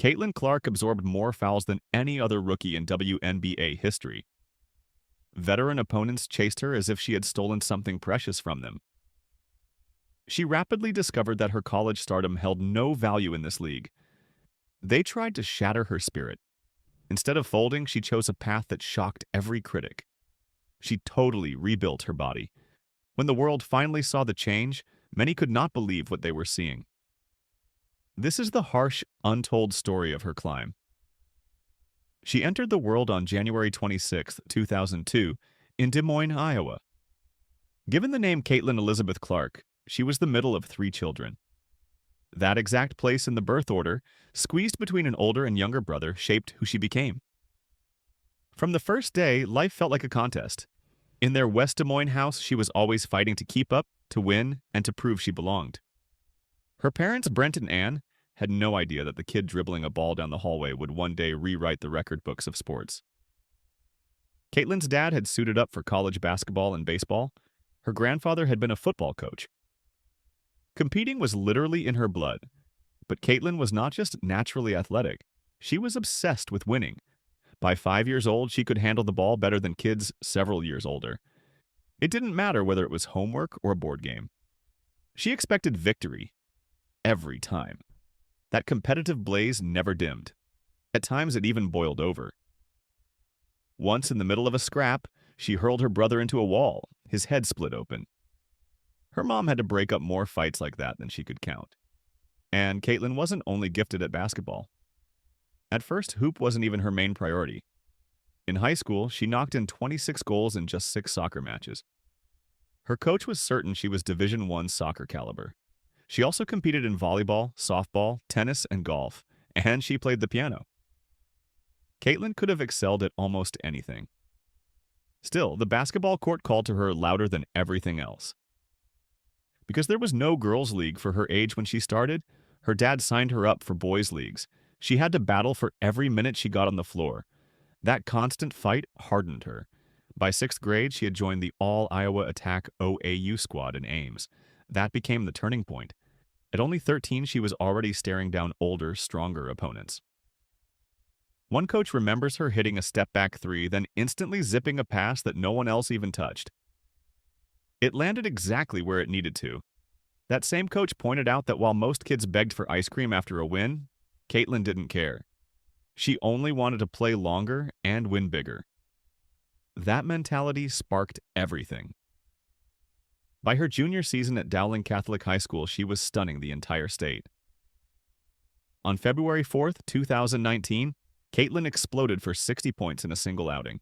CaitlinClark absorbed more fouls than any other rookie in WNBA history. Veteran opponents chased her as if she had stolen something precious from them. She rapidly discovered that her college stardom held no value in this league. They tried to shatter her spirit. Instead of folding, she chose a path that shocked every critic. She totally rebuilt her body. When the world finally saw the change, many could not believe what they were seeing. This is the harsh, untold story of her climb. She entered the world on January 26, 2002, in Des Moines, Iowa. Given the name Caitlin Elizabeth Clark, she was the middle of 3 children. That exact place in the birth order, squeezed between an older and younger brother, shaped who she became. From the first day, life felt like a contest. In their West Des Moines house, she was always fighting to keep up, to win, and to prove she belonged. Her parents, Brent and Ann, had no idea that the kid dribbling a ball down the hallway would one day rewrite the record books of sports. Caitlin's dad had suited up for college basketball and baseball. Her grandfather had been a football coach. Competing was literally in her blood, but Caitlin was not just naturally athletic. She was obsessed with winning. By 5 years old, she could handle the ball better than kids several years older. It didn't matter whether it was homework or a board game. She expected victory every time. That competitive blaze never dimmed. At times, it even boiled over. Once, in the middle of a scrap, she hurled her brother into a wall. His head split open. Her mom had to break up more fights like that than she could count. And Caitlin wasn't only gifted at basketball. At first, hoop wasn't even her main priority. In high school, she knocked in 26 goals in just 6 soccer matches. Her coach was certain she was Division I soccer caliber. She also competed in volleyball, softball, tennis, and golf, and she played the piano. Caitlin could have excelled at almost anything. Still, the basketball court called to her louder than everything else. Because there was no girls' league for her age when she started, her dad signed her up for boys' leagues. She had to battle for every minute she got on the floor. That constant fight hardened her. By 6th grade, she had joined the All-Iowa Attack OAU squad in Ames. That became the turning point. At only 13, she was already staring down older, stronger opponents. One coach remembers her hitting a step-back 3, then instantly zipping a pass that no one else even touched. It landed exactly where it needed to. That same coach pointed out that while most kids begged for ice cream after a win, Caitlin didn't care. She only wanted to play longer and win bigger. That mentality sparked everything. By her junior season at Dowling Catholic High School, she was stunning the entire state. On February 4, 2019, Caitlin exploded for 60 points in a single outing.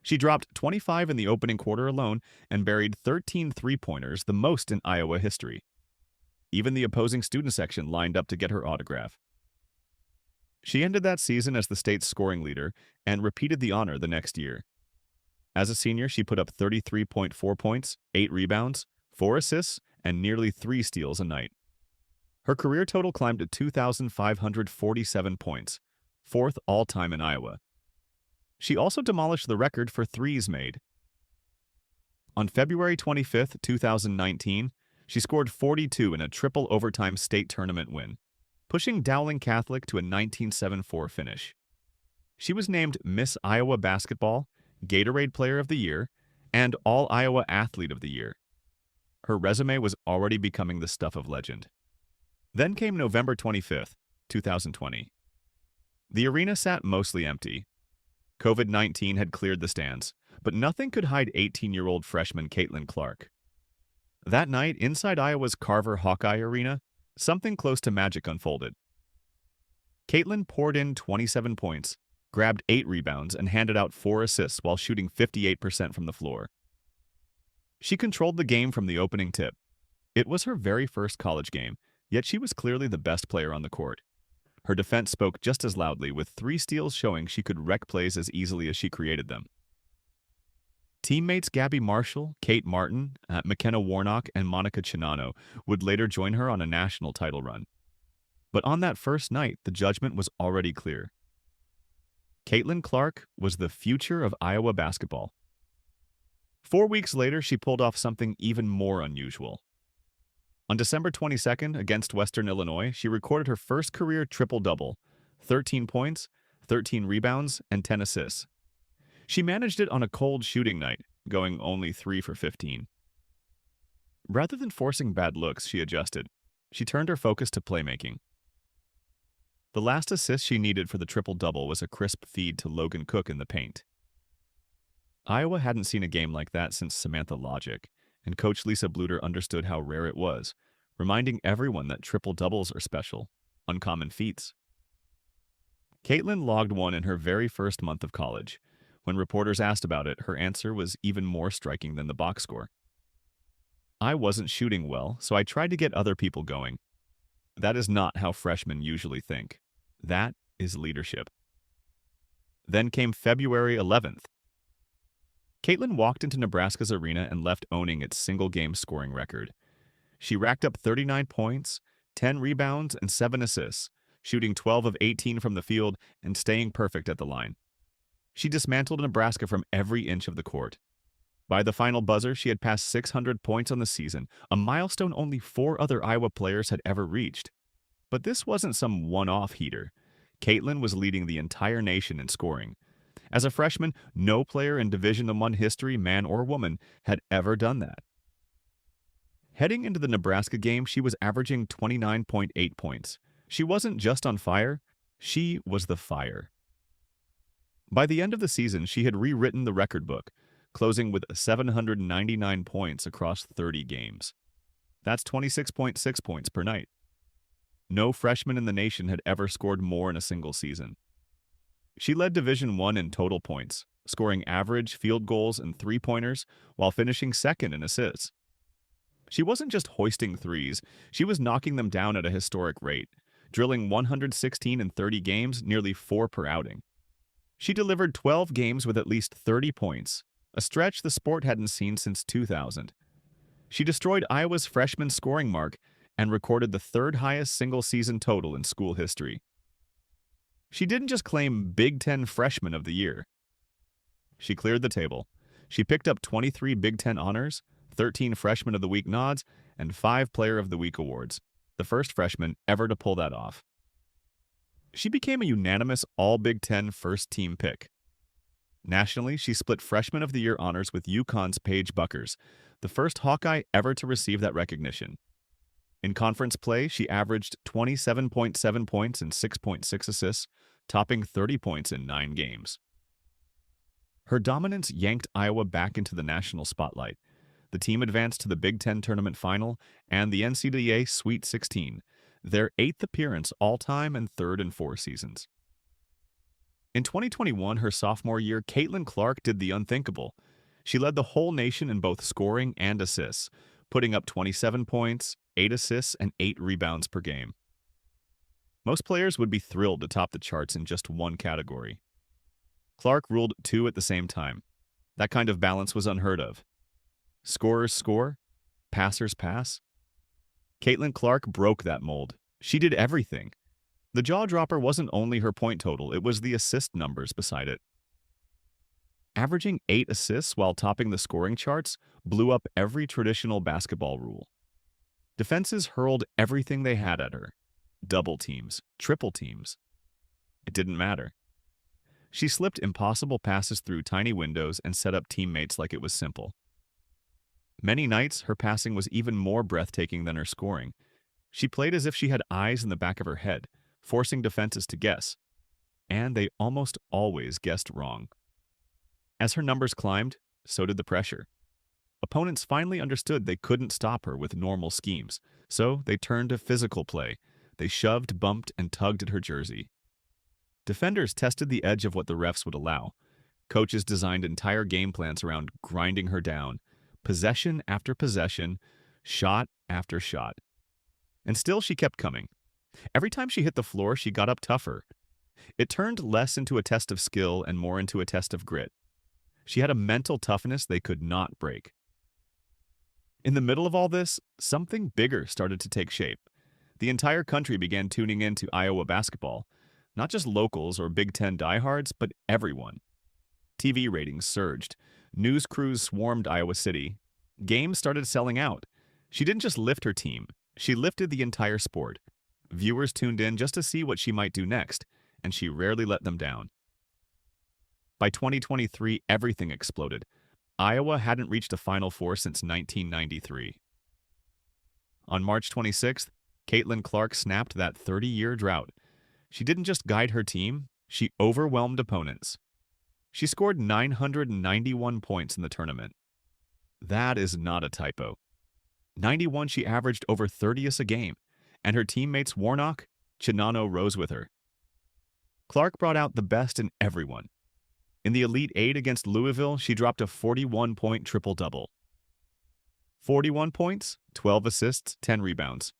She dropped 25 in the opening quarter alone and buried 13 three-pointers, the most in Iowa history. Even the opposing student section lined up to get her autograph. She ended that season as the state's scoring leader and repeated the honor the next year. As a senior, she put up 33.4 points, 8 rebounds, 4 assists, and nearly 3 steals a night. Her career total climbed to 2,547 points, 4th all-time in Iowa. She also demolished the record for threes made. On February 25, 2019, she scored 42 in a triple overtime state tournament win, pushing Dowling Catholic to a 19-7-4 finish. She was named Miss Iowa Basketball, Gatorade Player of the Year, and All-Iowa Athlete of the Year. Her resume was already becoming the stuff of legend. Then came November 25, 2020. The arena sat mostly empty. COVID-19 had cleared the stands, but nothing could hide 18-year-old freshman CaitlinClark. That night, inside Iowa's Carver Hawkeye Arena, something close to magic unfolded. Caitlin poured in 27 points, grabbed 8 rebounds, and handed out 4 assists while shooting 58% from the floor. She controlled the game from the opening tip. It was her very first college game, yet she was clearly the best player on the court. Her defense spoke just as loudly, with 3 steals showing she could wreck plays as easily as she created them. Teammates Gabby Marshall, Kate Martin, McKenna Warnock, and Monica Chinano would later join her on a national title run. But on that first night, the judgment was already clear. CaitlinClark was the future of Iowa basketball. 4 weeks later, she pulled off something even more unusual. On December 22nd, against Western Illinois, she recorded her first career triple-double, 13 points, 13 rebounds, and 10 assists. She managed it on a cold shooting night, going only 3 for 15. Rather than forcing bad looks, she adjusted. She turned her focus to playmaking. The last assist she needed for the triple-double was a crisp feed to Logan Cook in the paint. Iowa hadn't seen a game like that since Samantha Logic, and Coach Lisa Bluter understood how rare it was, reminding everyone that triple-doubles are special, uncommon feats. Caitlin logged one in her very first month of college. When reporters asked about it, her answer was even more striking than the box score. I wasn't shooting well, so I tried to get other people going. That is not how freshmen usually think. That is leadership. Then came February 11th. Caitlin walked into Nebraska's arena and left owning its single-game scoring record. She racked up 39 points, 10 rebounds, and 7 assists, shooting 12 of 18 from the field and staying perfect at the line. She dismantled Nebraska from every inch of the court. By the final buzzer, she had passed 600 points on the season, a milestone only 4 other Iowa players had ever reached. But this wasn't some one-off heater. Caitlin was leading the entire nation in scoring. As a freshman, no player in Division I history, man or woman, had ever done that. Heading into the Nebraska game, she was averaging 29.8 points. She wasn't just on fire, she was the fire. By the end of the season, she had rewritten the record book, closing with 799 points across 30 games. That's 26.6 points per night. No freshman in the nation had ever scored more in a single season. She led Division I in total points, scoring average field goals and three-pointers while finishing second in assists. She wasn't just hoisting threes, she was knocking them down at a historic rate, drilling 116 in 30 games, nearly 4 per outing. She delivered 12 games with at least 30 points, a stretch the sport hadn't seen since 2000. She destroyed Iowa's freshman scoring mark and recorded the third highest single-season total in school history. She didn't just claim Big Ten Freshman of the Year. She cleared the table. She picked up 23 Big Ten honors, 13 Freshman of the Week nods, and 5 Player of the Week awards, the first freshman ever to pull that off. She became a unanimous All-Big Ten first-team pick. Nationally, she split Freshman of the Year honors with UConn's Paige Buckers, the first Hawkeye ever to receive that recognition. In conference play, she averaged 27.7 points and 6.6 assists, topping 30 points in 9 games. Her dominance yanked Iowa back into the national spotlight. The team advanced to the Big Ten Tournament Final and the NCAA Sweet 16, their 8th appearance all-time and 3rd in 4 seasons. In 2021, her sophomore year, CaitlinClark did the unthinkable. She led the whole nation in both scoring and assists, putting up 27 points, 8 assists, and 8 rebounds per game. Most players would be thrilled to top the charts in just one category. Clark ruled 2 at the same time. That kind of balance was unheard of. Scorers score, passers pass. CaitlinClark broke that mold. She did everything. The jaw-dropper wasn't only her point total, it was the assist numbers beside it. Averaging 8 assists while topping the scoring charts blew up every traditional basketball rule. Defenses hurled everything they had at her. Double teams, triple teams. It didn't matter. She slipped impossible passes through tiny windows and set up teammates like it was simple. Many nights, her passing was even more breathtaking than her scoring. She played as if she had eyes in the back of her head, forcing defenses to guess. And they almost always guessed wrong. As her numbers climbed, so did the pressure. Opponents finally understood they couldn't stop her with normal schemes, so they turned to physical play. They shoved, bumped, and tugged at her jersey. Defenders tested the edge of what the refs would allow. Coaches designed entire game plans around grinding her down, possession after possession, shot after shot. And still she kept coming. Every time she hit the floor, she got up tougher. It turned less into a test of skill and more into a test of grit. She had a mental toughness they could not break. In the middle of all this, something bigger started to take shape. The entire country began tuning in to Iowa basketball. Not just locals or Big Ten diehards, but everyone. TV ratings surged. News crews swarmed Iowa City. Games started selling out. She didn't just lift her team, she lifted the entire sport. Viewers tuned in just to see what she might do next, and she rarely let them down. By 2023, everything exploded. Iowa hadn't reached a Final Four since 1993. On March 26th, CaitlinClark snapped that 30-year drought. She didn't just guide her team, she overwhelmed opponents. She scored 991 points in the tournament. That is not a typo. 91, she averaged over 30 a game, and her teammates Warnock, Chinano rose with her. Clark brought out the best in everyone. In the Elite Eight against Louisville, she dropped a 41-point triple-double. 41 points, 12 assists, 10 rebounds.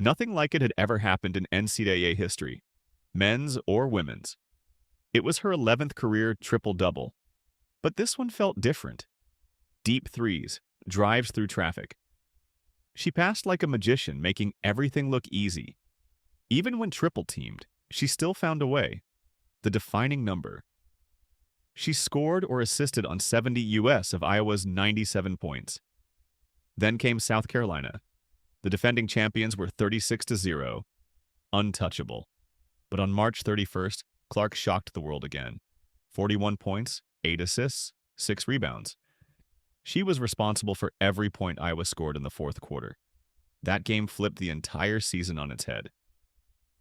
Nothing like it had ever happened in NCAA history, men's or women's. It was her 11th career triple-double. But this one felt different. Deep threes, drives through traffic. She passed like a magician, making everything look easy. Even when triple-teamed, she still found a way. The defining number. She scored or assisted on 70 US of Iowa's 97 points. Then came South Carolina. The defending champions were 36-0, untouchable. But on March 31st, Clark shocked the world again. 41 points, 8 assists, 6 rebounds. She was responsible for every point Iowa scored in the fourth quarter. That game flipped the entire season on its head.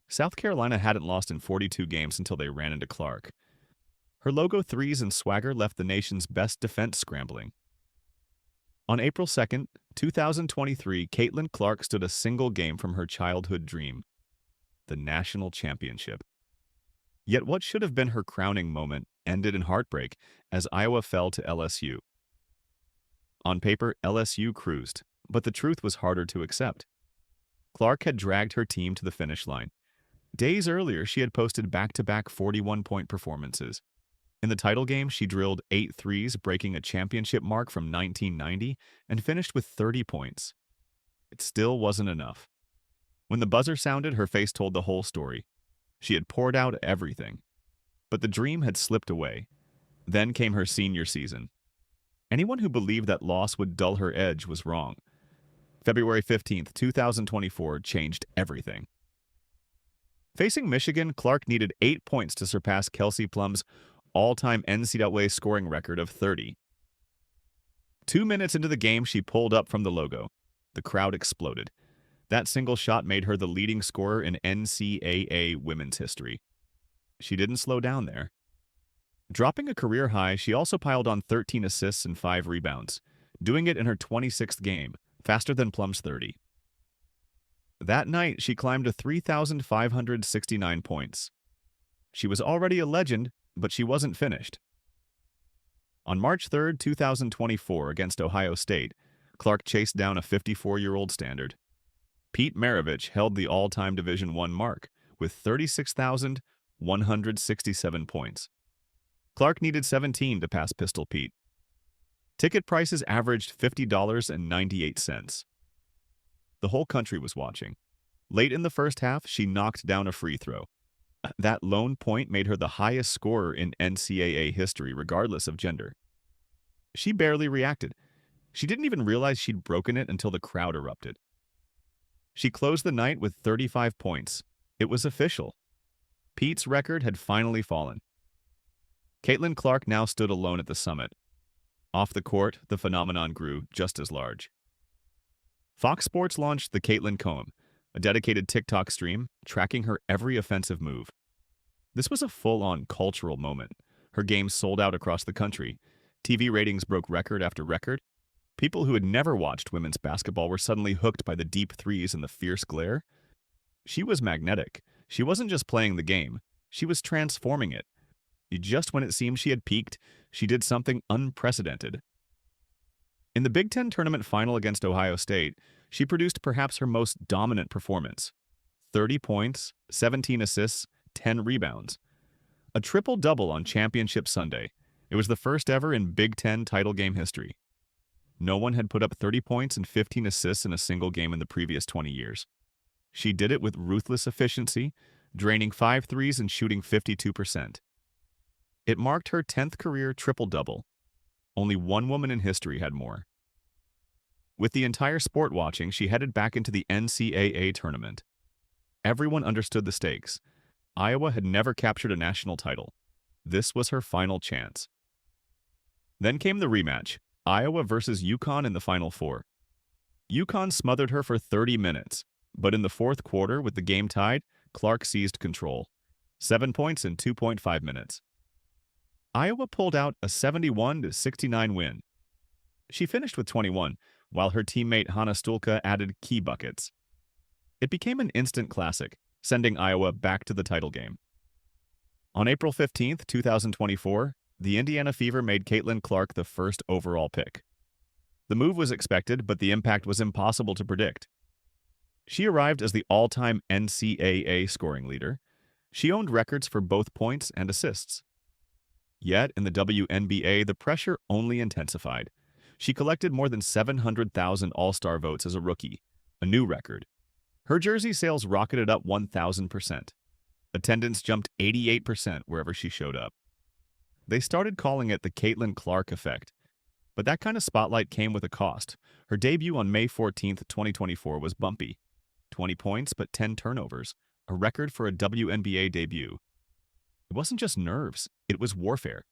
South Carolina hadn't lost in 42 games until they ran into Clark. Her logo threes and swagger left the nation's best defense scrambling. On April 2nd, 2023, CaitlinClark stood a single game from her childhood dream, the national championship. Yet what should have been her crowning moment ended in heartbreak as Iowa fell to LSU. On paper, LSU cruised, but the truth was harder to accept. Clark had dragged her team to the finish line. Days earlier, she had posted back-to-back 41-point performances. In the title game, she drilled 8 threes, breaking a championship mark from 1990, and finished with 30 points. It still wasn't enough. When the buzzer sounded, her face told the whole story. She had poured out everything. But the dream had slipped away. Then came her senior season. Anyone who believed that loss would dull her edge was wrong. February 15th, 2024 changed everything. Facing Michigan, Clark needed 8 points to surpass Kelsey Plum's all-time NCAA scoring record of 30. 2 minutes into the game, she pulled up from the logo. The crowd exploded. That single shot made her the leading scorer in NCAA women's history. She didn't slow down there. Dropping a career high, she also piled on 13 assists and 5 rebounds, doing it in her 26th game, faster than Plum's 30. That night, she climbed to 3,569 points. She was already a legend, but she wasn't finished. On March 3rd, 2024, against Ohio State, Clark chased down a 54-year-old standard. Pete Maravich held the all-time Division I mark with 36,167 points. Clark needed 17 to pass Pistol Pete. Ticket prices averaged $50.98. The whole country was watching. Late in the first half, she knocked down a free throw. That lone point made her the highest scorer in NCAA history, regardless of gender. She barely reacted. She didn't even realize she'd broken it until the crowd erupted. She closed the night with 35 points. It was official. Pete's record had finally fallen. CaitlinClark now stood alone at the summit. Off the court, the phenomenon grew just as large. Fox Sports launched the Caitlin Comb, a dedicated TikTok stream tracking her every offensive move. This was a full-on cultural moment. Her game sold out across the country. TV ratings broke record after record. People who had never watched women's basketball were suddenly hooked by the deep threes and the fierce glare. She was magnetic. She wasn't just playing the game. She was transforming it. Just when it seemed she had peaked, she did something unprecedented. In the Big Ten tournament final against Ohio State, she produced perhaps her most dominant performance. 30 points, 17 assists, 10 rebounds. A triple-double on Championship Sunday. It was the first ever in Big Ten title game history. No one had put up 30 points and 15 assists in a single game in the previous 20 years. She did it with ruthless efficiency, draining 5 threes and shooting 52%. It marked her 10th career triple-double. Only one woman in history had more. With the entire sport watching, she headed back into the NCAA tournament. Everyone understood the stakes. Iowa had never captured a national title. This was her final chance. Then came the rematch, Iowa versus UConn in the Final Four. UConn smothered her for 30 minutes, but in the fourth quarter, with the game tied, Clark seized control. 7 points in 2.5 minutes. Iowa pulled out a 71-69 win. She finished with 21, while her teammate Hannah Stulka added key buckets. It became an instant classic, sending Iowa back to the title game. On April 15, 2024, the Indiana Fever made CaitlinClark the first overall pick. The move was expected, but the impact was impossible to predict. She arrived as the all-time NCAA scoring leader. She owned records for both points and assists. Yet, in the WNBA, the pressure only intensified. She collected more than 700,000 All-Star votes as a rookie, a new record. Her jersey sales rocketed up 1,000%. Attendance jumped 88% wherever she showed up. They started calling it the CaitlinClark effect. But that kind of spotlight came with a cost. Her debut on May 14, 2024 was bumpy. 20 points, but 10 turnovers, a record for a WNBA debut. It wasn't just nerves, it was warfare.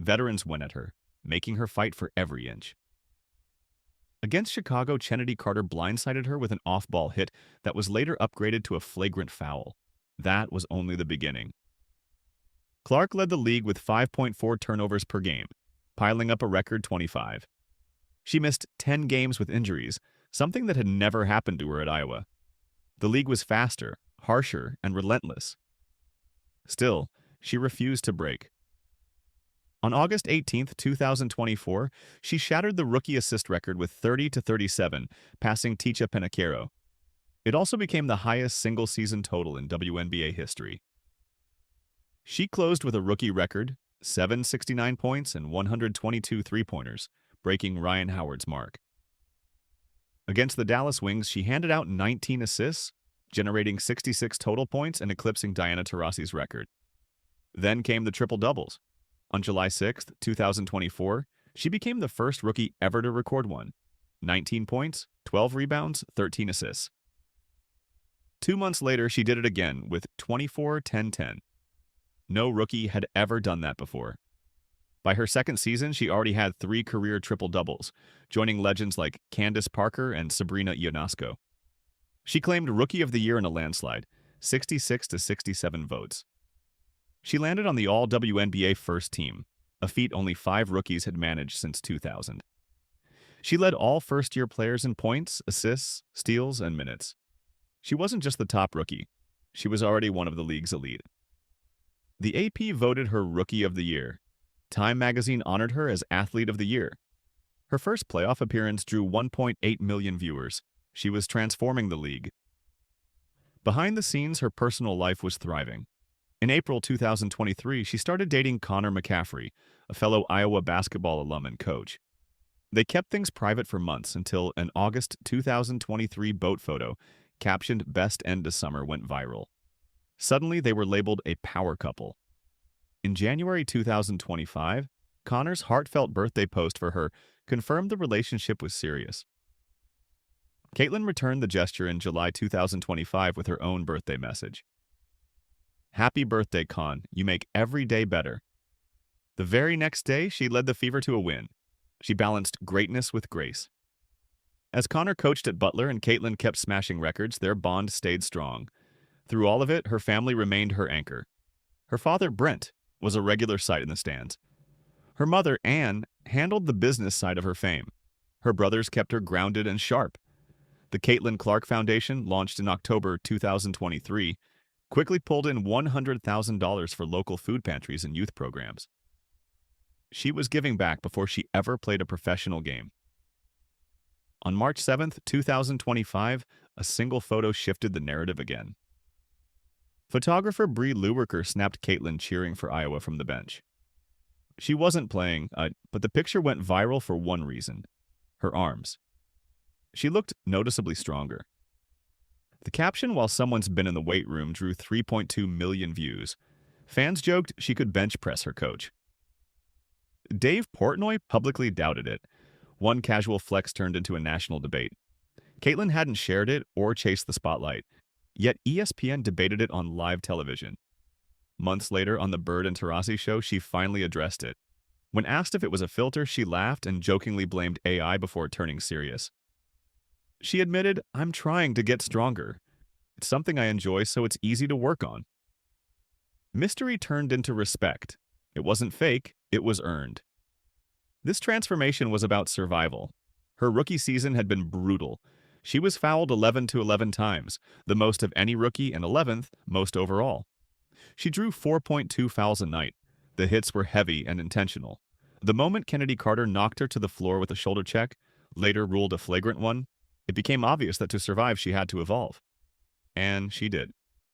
Veterans went at her, making her fight for every inch. Against Chicago, Chennedy Carter blindsided her with an off-ball hit that was later upgraded to a flagrant foul. That was only the beginning. Clark led the league with 5.4 turnovers per game, piling up a record 25. She missed 10 games with injuries, something that had never happened to her at Iowa. The league was faster, harsher, and relentless. Still, she refused to break. On August 18, 2024, she shattered the rookie assist record with 30-37, passing Ticha Penicheiro. It also became the highest single-season total in WNBA history. She closed with a rookie record, 769 points and 122 three-pointers, breaking Ryan Howard's mark. Against the Dallas Wings, she handed out 19 assists, generating 66 total points and eclipsing Diana Taurasi's record. Then came the triple-doubles. On July 6, 2024, she became the first rookie ever to record one. 19 points, 12 rebounds, 13 assists. 2 months later, she did it again with 24-10-10. No rookie had ever done that before. By her second season, she already had 3 career triple-doubles, joining legends like Candace Parker and Sabrina Ionesco. She claimed Rookie of the Year in a landslide, 66-67 votes. She landed on the All-WNBA first team, a feat only 5 rookies had managed since 2000. She led all first-year players in points, assists, steals, and minutes. She wasn't just the top rookie. She was already one of the league's elite. The AP voted her Rookie of the Year. Time magazine honored her as Athlete of the Year. Her first playoff appearance drew 1.8 million viewers. She was transforming the league. Behind the scenes, her personal life was thriving. In April 2023, she started dating Connor McCaffrey, a fellow Iowa basketball alum and coach. They kept things private for months until an August 2023 boat photo, captioned "Best End to Summer," went viral. Suddenly, they were labeled a power couple. In January 2025, Connor's heartfelt birthday post for her confirmed the relationship was serious. Caitlin returned the gesture in July 2025 with her own birthday message. "Happy birthday, Con. You make every day better." The very next day, she led the Fever to a win. She balanced greatness with grace. As Connor coached at Butler and Caitlin kept smashing records, their bond stayed strong. Through all of it, her family remained her anchor. Her father, Brent, was a regular sight in the stands. Her mother, Anne, handled the business side of her fame. Her brothers kept her grounded and sharp. The CaitlinClark Foundation, launched in October 2023, quickly pulled in $100,000 for local food pantries and youth programs. She was giving back before she ever played a professional game. On March 7, 2025, a single photo shifted the narrative again. Photographer Bree Lewicker snapped Caitlin cheering for Iowa from the bench. She wasn't playing, but the picture went viral for one reason: her arms. She looked noticeably stronger. The caption, "While someone's been in the weight room," drew 3.2 million views. Fans joked she could bench press her coach. Dave Portnoy publicly doubted it. One casual flex turned into a national debate. Caitlin hadn't shared it or chased the spotlight, yet ESPN debated it on live television. Months later, on the Bird and Taurasi show, she finally addressed it. When asked if it was a filter, she laughed and jokingly blamed AI before turning serious. She admitted, "I'm trying to get stronger. It's something I enjoy, so it's easy to work on." Mystery turned into respect. It wasn't fake, it was earned. This transformation was about survival. Her rookie season had been brutal. She was fouled 11 to 11 times, the most of any rookie and 11th most overall. She drew 4.2 fouls a night. The hits were heavy and intentional. The moment Kennedy Carter knocked her to the floor with a shoulder check, later ruled a flagrant one, it became obvious that to survive she had to evolve. And she did.